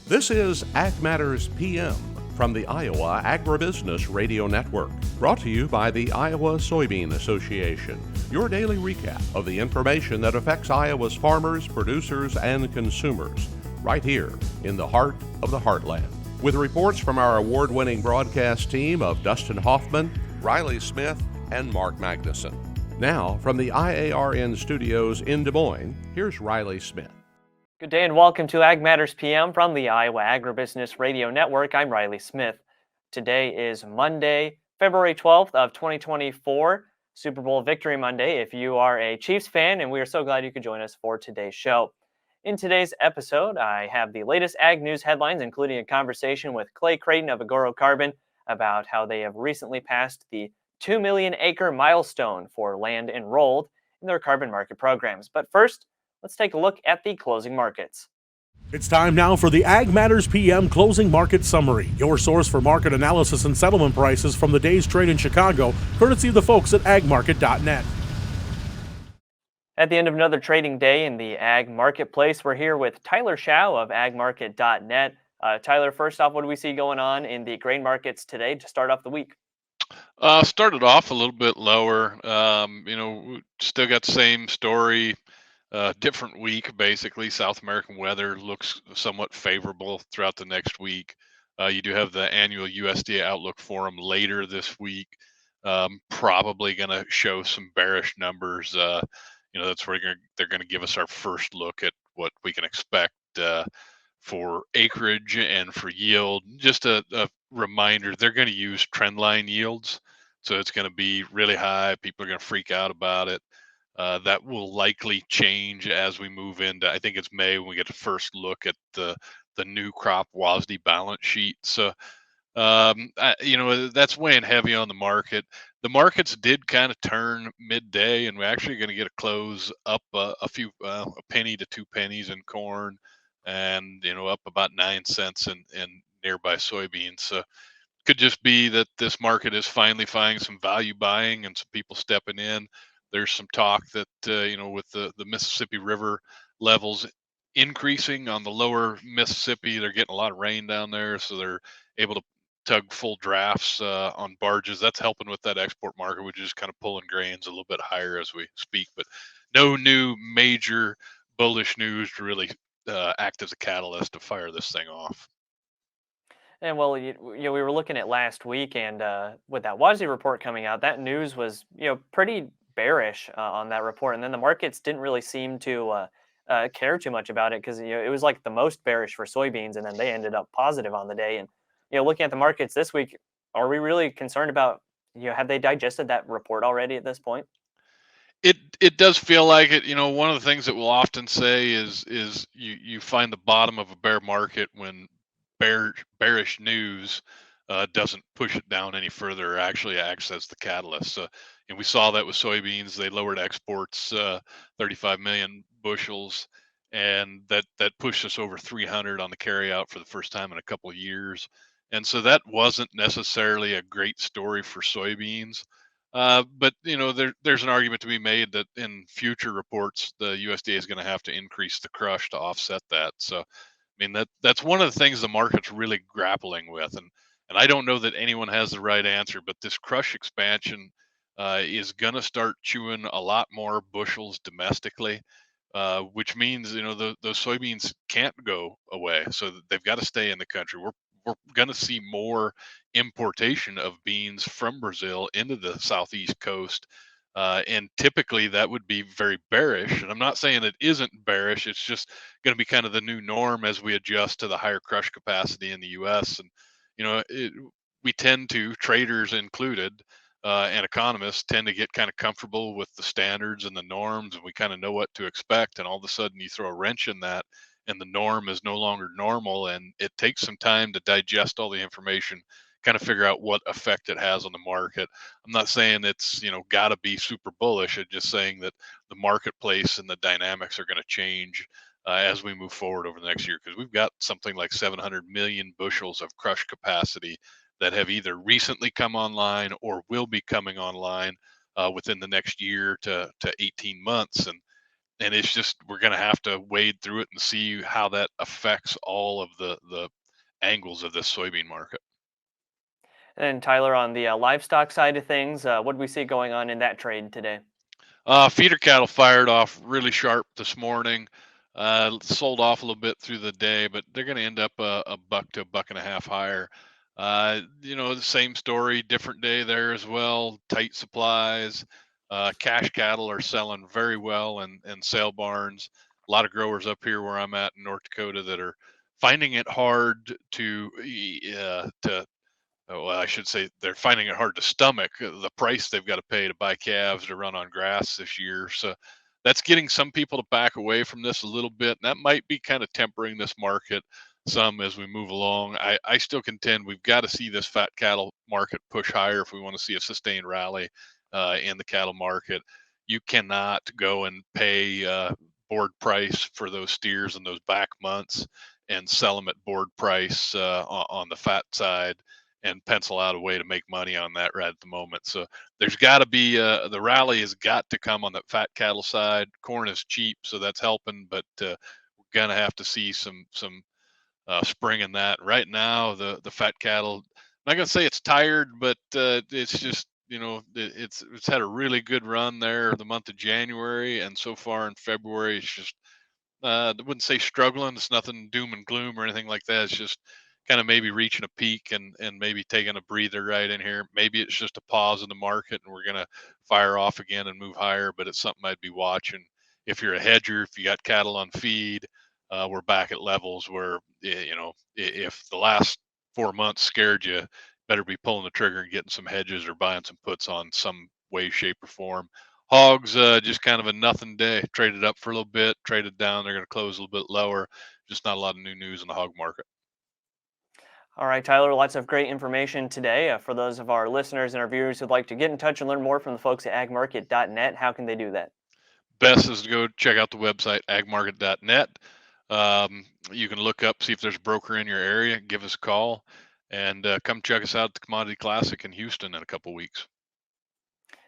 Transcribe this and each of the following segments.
This is Ag Matters PM from the Iowa Agribusiness Radio Network, brought to you by the Iowa Soybean Association. Your daily recap of the information that affects Iowa's farmers, producers, and consumers, right here in the heart of the heartland. With reports from our award-winning broadcast team of Dustin Hoffman, Riley Smith, and Mark Magnuson. Now, from the IARN studios in Des Moines, here's Riley Smith. Good day and welcome to Ag Matters PM from the Iowa Agribusiness Radio Network. I'm Riley Smith. Today is Monday, February 12th of 2024, Super Bowl Victory Monday if you are a Chiefs fan, and we are so glad you could join us for today's show. In today's episode, I have the latest ag news headlines, including a conversation with Clay Craighton of Agoro Carbon about how they have recently passed the 2 million acre milestone for land enrolled in their carbon market programs. But first, let's take a look at the closing markets. It's time now for the Ag Matters PM Closing Market Summary, your source for market analysis and settlement prices from the day's trade in Chicago, courtesy of the folks at agmarket.net. At the end of another trading day in the ag marketplace, we're here with Tyler Schau of agmarket.net. Tyler, first off, what do we see going on in the grain markets today to start off the week? Started off a little bit lower. Still got the same story. Different week, basically. South American weather looks somewhat favorable throughout the next week. You do have the annual USDA Outlook Forum later this week. Probably going to show some bearish numbers. That's where they're going to give us our first look at what we can expect for acreage and for yield. Just a reminder, they're going to use trendline yields. So it's going to be really high. People are going to freak out about it. That will likely change as we move into, I think it's May when we get a first look at the new crop WASDE balance sheet. So, that's weighing heavy on the market. The markets did kind of turn midday, and we're actually going to get a close up a penny to 2 pennies in corn, and up about 9 cents in nearby soybeans. So could just be that this market is finally finding some value buying and some people stepping in. There's some talk that, with the Mississippi River levels increasing on the lower Mississippi, they're getting a lot of rain down there, so they're able to tug full drafts on barges. That's helping with that export market, which is kind of pulling grains a little bit higher as we speak. But no new major bullish news to really act as a catalyst to fire this thing off. And well, we were looking at last week, and with that WASDE report coming out, that news was pretty bearish on that report, and then the markets didn't really seem to care too much about it because it was like the most bearish for soybeans, and then they ended up positive on the day. And looking at the markets this week, are we really concerned about have they digested that report already at this point? It does feel like it. One of the things that we'll often say is you find the bottom of a bear market when bearish news doesn't push it down any further, or actually acts as the catalyst. So, and we saw that with soybeans. They lowered exports 35 million bushels, and that pushed us over 300 on the carryout for the first time in a couple of years. And so that wasn't necessarily a great story for soybeans. But there's an argument to be made that in future reports, the USDA is going to have to increase the crush to offset that. So, I mean, that's one of the things the market's really grappling with, and I don't know that anyone has the right answer, but this crush expansion is going to start chewing a lot more bushels domestically, which means those soybeans can't go away, so they've got to stay in the country. We're going to see more importation of beans from Brazil into the southeast coast. And typically that would be very bearish. And I'm not saying it isn't bearish. It's just going to be kind of the new norm as we adjust to the higher crush capacity in the U.S. And, we tend to, traders included, and economists tend to get kind of comfortable with the standards and the norms, and we kind of know what to expect. And all of a sudden you throw a wrench in that, and the norm is no longer normal. And it takes some time to digest all the information, kind of figure out what effect it has on the market. I'm not saying it's, got to be super bullish. I'm just saying that the marketplace and the dynamics are going to change as we move forward over the next year, because we've got something like 700 million bushels of crush capacity that have either recently come online or will be coming online within the next year to 18 months. And and it's just we're going to have to wade through it and see how that affects all of the angles of this soybean market. And Tyler, on the livestock side of things, what do we see going on in that trade today? Feeder cattle fired off really sharp this morning. Sold off a little bit through the day, but they're going to end up a buck to a buck and a half higher. The same story, different day there as well. Tight supplies. Cash cattle are selling very well in sale barns. A lot of growers up here where I'm at in North Dakota that are finding it hard to well, I should say they're finding it hard to stomach the price they've got to pay to buy calves to run on grass this year. So that's getting some people to back away from this a little bit. And that might be kind of tempering this market some as we move along. I still contend we've got to see this fat cattle market push higher if we want to see a sustained rally in the cattle market. You cannot go and pay board price for those steers in those back months and sell them at board price on the fat side and pencil out a way to make money on that right at the moment. So there's got to be the rally has got to come on the fat cattle side. Corn is cheap, so that's helping, but we're gonna have to see some spring in that. Right now, the fat cattle, I'm not gonna say it's tired, but it's just it's had a really good run there the month of January, and so far in February, it's just I wouldn't say struggling. It's nothing doom and gloom or anything like that. It's just kind of maybe reaching a peak and maybe taking a breather right in here. Maybe it's just a pause in the market and we're going to fire off again and move higher, but it's something I'd be watching. If you're a hedger, if you got cattle on feed, we're back at levels where, if the last 4 months scared you, better be pulling the trigger and getting some hedges or buying some puts on some way, shape, or form. Hogs, just kind of a nothing day. Traded up for a little bit, traded down. They're going to close a little bit lower. Just not a lot of new news in the hog market. All right, Tyler, lots of great information today. For those of our listeners and our viewers who'd like to get in touch and learn more from the folks at agmarket.net, how can they do that? Best is to go check out the website, agmarket.net. You can look up, see if there's a broker in your area, give us a call, and come check us out at the Commodity Classic in Houston in a couple weeks.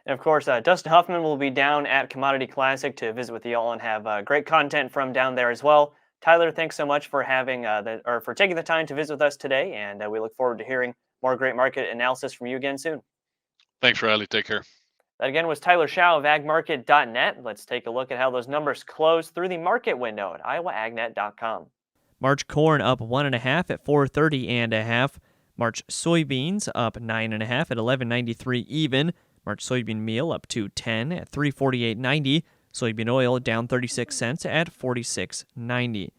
And of course, Dustin Huffman will be down at Commodity Classic to visit with you all and have great content from down there as well. Tyler, thanks so much for having for taking the time to visit with us today, and we look forward to hearing more great market analysis from you again soon. Thanks, Riley. Take care. That again was Tyler Schau of agmarket.net. Let's take a look at how those numbers close through the market window at iowaagnet.com. March corn up 1.5 at 430.5. March soybeans up 9.5 at 11.93 even. March soybean meal up to 10 at 348.90. Soybean oil down 36 cents at 46.90.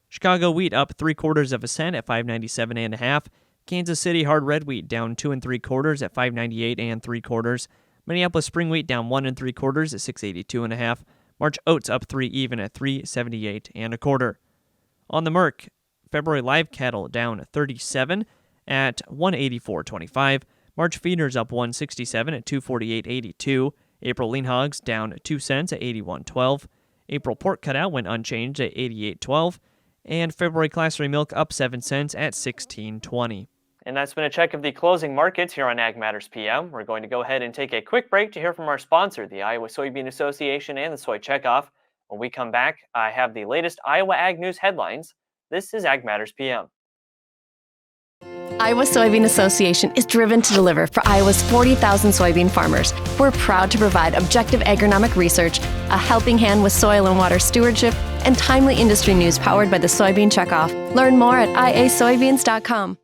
Chicago wheat up 0.75 cents at 597.5. Kansas City hard red wheat down 2 3/4 at 598 3/4. Minneapolis spring wheat down 1 3/4 at 682.5. March oats up 3 even at 378 1/4. On the Merc, February live cattle down 37 at 184.25. March feeders up 167 at 248.82. April lean hogs down 2 cents at 81.12. April pork cutout went unchanged at 88.12. And February class 3 milk up 7 cents at 16.20. And that's been a check of the closing markets here on Ag Matters PM. We're going to go ahead and take a quick break to hear from our sponsor, the Iowa Soybean Association and the Soy Checkoff. When we come back, I have the latest Iowa Ag News headlines. This is Ag Matters PM. Iowa Soybean Association is driven to deliver for Iowa's 40,000 soybean farmers. We're proud to provide objective agronomic research, a helping hand with soil and water stewardship, and timely industry news powered by the Soybean Checkoff. Learn more at iasoybeans.com.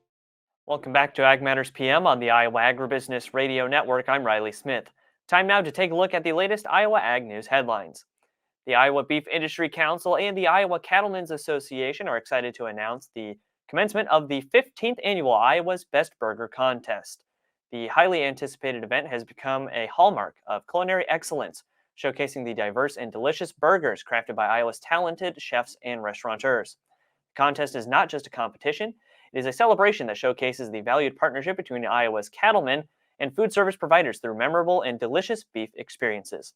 Welcome back to Ag Matters PM on the Iowa Agribusiness Radio Network. I'm Riley Smith. Time now to take a look at the latest Iowa Ag News headlines. The Iowa Beef Industry Council and the Iowa Cattlemen's Association are excited to announce the commencement of the 15th annual Iowa's Best Burger Contest. The highly anticipated event has become a hallmark of culinary excellence, showcasing the diverse and delicious burgers crafted by Iowa's talented chefs and restaurateurs. The contest is not just a competition, it is a celebration that showcases the valued partnership between Iowa's cattlemen and food service providers through memorable and delicious beef experiences.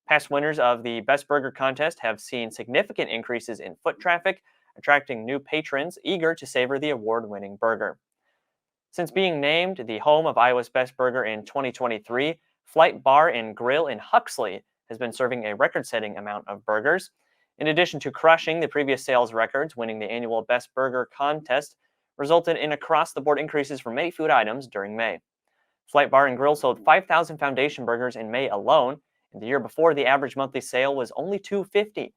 Past winners of the Best Burger Contest have seen significant increases in foot traffic, attracting new patrons eager to savor the award-winning burger. Since being named the home of Iowa's Best Burger in 2023, Flight Bar and Grill in Huxley has been serving a record-setting amount of burgers. In addition to crushing the previous sales records, winning the annual Best Burger contest resulted in across-the-board increases for many food items during May. Flight Bar and Grill sold 5,000 Foundation burgers in May alone, and the year before, the average monthly sale was only $2.50.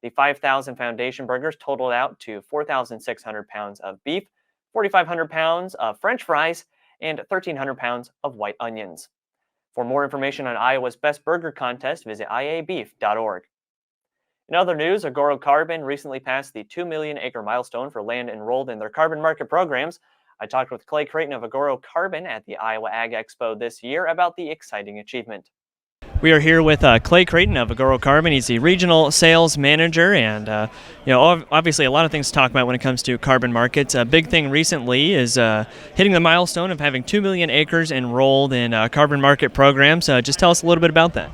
The 5,000 Foundation burgers totaled out to 4,600 pounds of beef, 4,500 pounds of French fries, and 1,300 pounds of white onions. For more information on Iowa's Best Burger contest, visit iabeef.org. In other news, Agoro Carbon recently passed the 2 million acre milestone for land enrolled in their carbon market programs. I talked with Clay Craighton of Agoro Carbon at the Iowa Ag Expo this year about the exciting achievement. We are here with Clay Craighton of Agoro Carbon. He's the regional sales manager, and obviously a lot of things to talk about when it comes to carbon markets. A big thing recently is hitting the milestone of having 2 million acres enrolled in carbon market programs. Just tell us a little bit about that.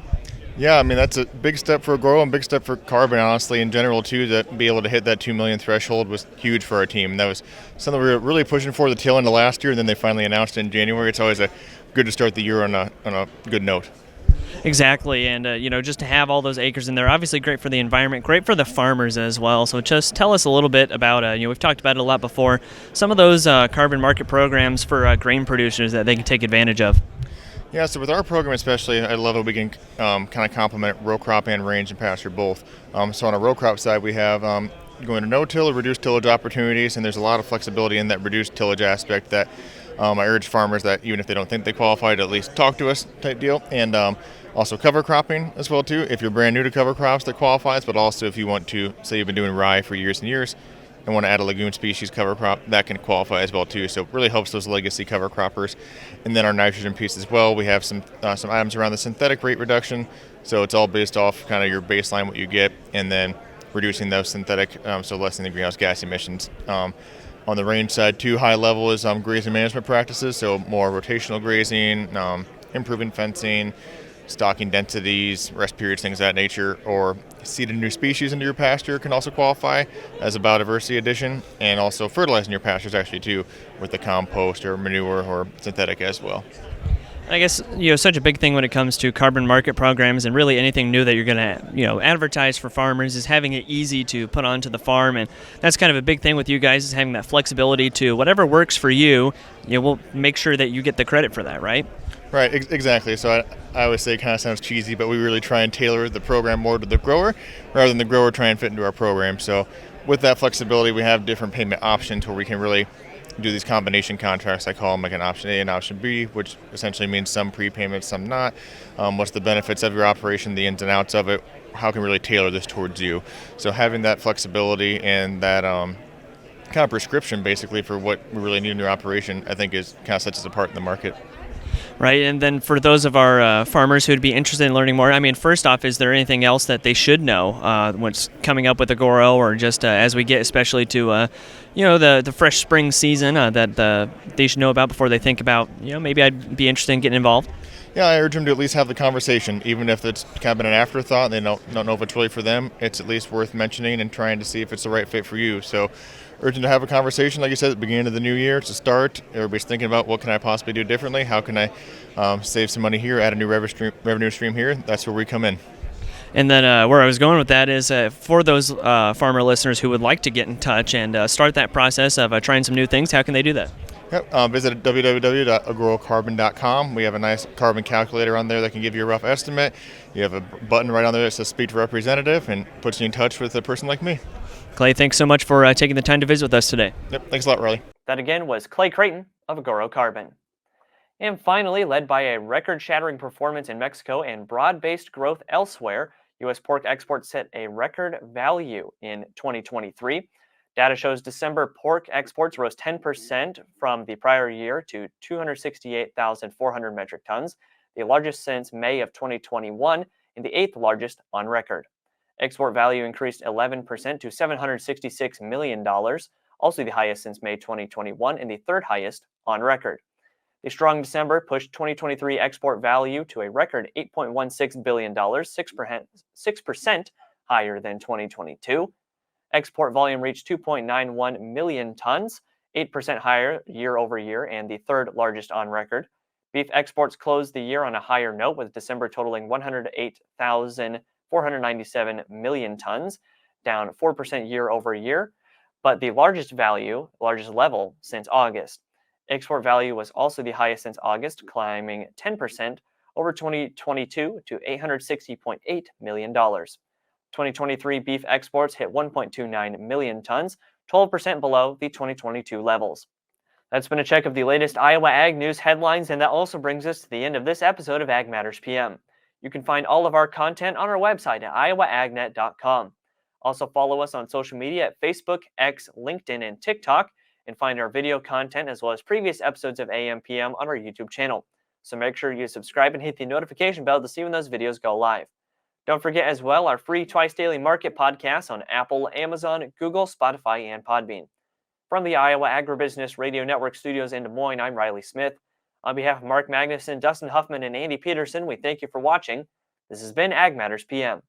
Yeah, I mean, that's a big step for Agoro and big step for carbon, honestly, in general, too. To be able to hit that 2 million threshold was huge for our team. That was something we were really pushing for the tail end of last year, and then they finally announced it in January. It's always good to start the year on a good note. Exactly, and just to have all those acres in there, obviously great for the environment, great for the farmers as well. So just tell us a little bit about, we've talked about it a lot before, some of those carbon market programs for grain producers that they can take advantage of. Yeah, so with our program especially, I love that we can kind of complement row crop and range and pasture both. So on a row crop side, we have going to no-till or reduced tillage opportunities, and there's a lot of flexibility in that reduced tillage aspect that I urge farmers that even if they don't think they qualify, to at least talk to us type deal. And also cover cropping as well too, if you're brand new to cover crops that qualifies, but also if you want to, say you've been doing rye for years and years, and want to add a legume species cover crop, that can qualify as well too. So it really helps those legacy cover croppers. And then our nitrogen piece as well, we have some items around the synthetic rate reduction. So it's all based off kind of your baseline, what you get, and then reducing those synthetic, so lessening the greenhouse gas emissions. On the range side too, high level is grazing management practices, so more rotational grazing, improving fencing, stocking densities, rest periods, things of that nature, or seeding new species into your pasture can also qualify as a biodiversity addition, and also fertilizing your pastures actually too with the compost or manure or synthetic as well. I guess such a big thing when it comes to carbon market programs and really anything new that you're going to advertise for farmers is having it easy to put onto the farm, and that's kind of a big thing with you guys, is having that flexibility to whatever works for you. We'll make sure that you get the credit for that, right? Right, exactly. So I always say it kind of sounds cheesy, but we really try and tailor the program more to the grower rather than the grower try and fit into our program. So with that flexibility, we have different payment options where we can really do these combination contracts. I call them like an option A and option B, which essentially means some prepayments, some not. What's the benefits of your operation, the ins and outs of it, how can we really tailor this towards you? So having that flexibility and that kind of prescription basically for what we really need in your operation, I think is kind of sets us apart in the market. Right, and then for those of our farmers who would be interested in learning more, I mean, first off, is there anything else that they should know what's coming up with Agoro, or just as we get especially to, the fresh spring season that they should know about before they think about, maybe I'd be interested in getting involved? Yeah, I urge them to at least have the conversation, even if it's kind of been an afterthought, they don't know if it's really for them. It's at least worth mentioning and trying to see if it's the right fit for you. So urge them to have a conversation, like you said, at the beginning of the new year. It's a start. Everybody's thinking about what can I possibly do differently? How can I save some money here, add a new revenue stream here? That's where we come in. And then where I was going with that is for those farmer listeners who would like to get in touch and start that process of trying some new things, how can they do that? Yep, visit www.agorocarbon.com. We have a nice carbon calculator on there that can give you a rough estimate. You have a button right on there that says speak to representative and puts you in touch with a person like me. Clay, thanks so much for taking the time to visit with us today. Yep, thanks a lot, Riley. That again was Clay Craighton of Agoro Carbon. And finally, led by a record-shattering performance in Mexico and broad-based growth elsewhere, U.S. pork exports set a record value in 2023. Data shows December pork exports rose 10% from the prior year to 268,400 metric tons, the largest since May of 2021 and the eighth largest on record. Export value increased 11% to $766 million, also the highest since May 2021 and the third highest on record. The strong December pushed 2023 export value to a record $8.16 billion, 6% higher than 2022. Export volume reached 2.91 million tons, 8% higher year over year, and the third largest on record. Beef exports closed the year on a higher note, with December totaling 108,497 million tons, down 4% year over year, but the largest level since August. Export value was also the highest since August, climbing 10% over 2022 to $860.8 million. 2023 beef exports hit 1.29 million tons, 12% below the 2022 levels. That's been a check of the latest Iowa Ag News headlines, and that also brings us to the end of this episode of Ag Matters PM. You can find all of our content on our website at iowaagnet.com. Also follow us on social media at Facebook, X, LinkedIn, and TikTok, and find our video content as well as previous episodes of AM PM on our YouTube channel. So make sure you subscribe and hit the notification bell to see when those videos go live. Don't forget as well our free Twice Daily Market podcast on Apple, Amazon, Google, Spotify, and Podbean. From the Iowa Agribusiness Radio Network studios in Des Moines, I'm Riley Smith. On behalf of Mark Magnuson, Dustin Huffman, and Andy Peterson, we thank you for watching. This has been Ag Matters PM.